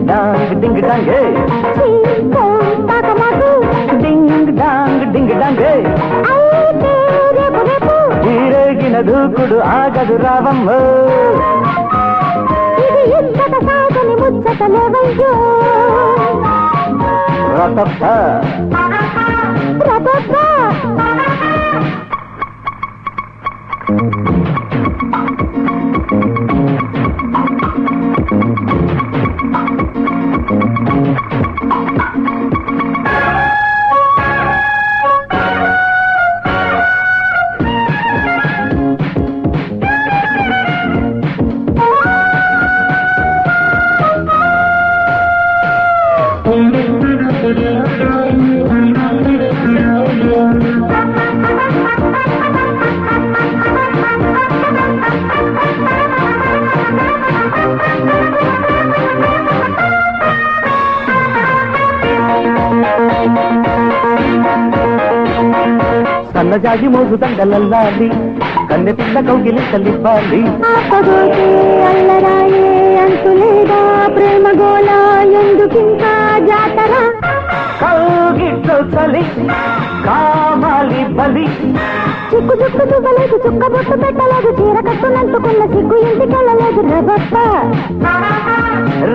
dong డింగ్ డాంగే డింగ్ డాంగ్ డింగ్ డాంగే ఈరేగిన దూకుడు ఆగదు రావమ్మ ఇది ఇంతట సాగని ముచ్చటలేవయ్యో రతప్ప రతప్ప సన్నజాజి మోజు దండలల్లాలి కన్నె పిల్ల కౌగిలి తల్లివ్వాలి అల్లరాయే అంతులేదా ప్రేమ గోళ ఎందుకింకా జాతర కౌగిట్లో చలి కామాలి బలి చిక్కు చుక్కు చువ్వలేదు చుక్క బొట్టు పెట్టలేదు చీర కట్టునంటుకున్న సిగ్గు ఇంటికెళ్ళలేదు రబప్ప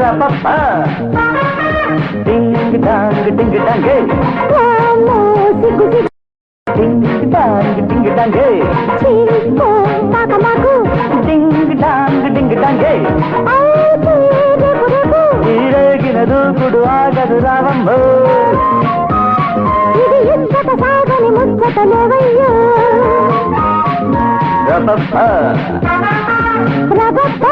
రపప్ప డింగ్ డాంగ్ డింగ్ డాంగే సిగ్గు సిగ్గు డింగ్ డాంగ్ డింగ్ డాంగే మాకు డింగ్ డాంగ్ డింగ్ డాంగే ఈరేగిన దూకుడు ఆగదు రావమ్మ ఇది ఇంతట సాగని ముచ్చటలేవయ్యో రపప్ప రబప్ప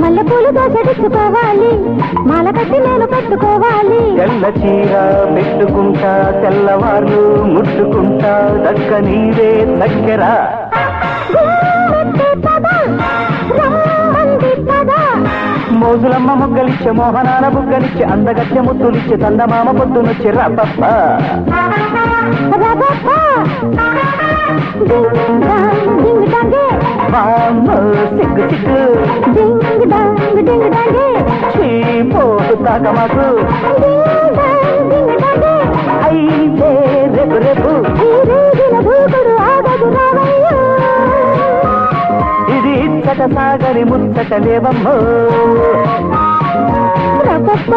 మల్లెపూలు దోసెడుచుకోవాలి మాల కట్టి నేను పెట్టుకోవాలి తెల్ల చీర పెట్టుకుంటా తెల్లవార్లు ముట్టుకుంటా దక్క నీవే దగ్గర మోజులమ్మ ముగ్గలిచ్చే మోహనాల బుగ్గలిచ్చే అందగత్య ముద్దులిచ్చే తందమామ పొద్దునొచ్చే రపప్ప సిగ్గు సిగ్గు చీపోటు తాకమాకు అయితే రేపు రేపు ఇది ఇచ్చట సాగరి ముచ్చట లేవమ్మో రపప్ప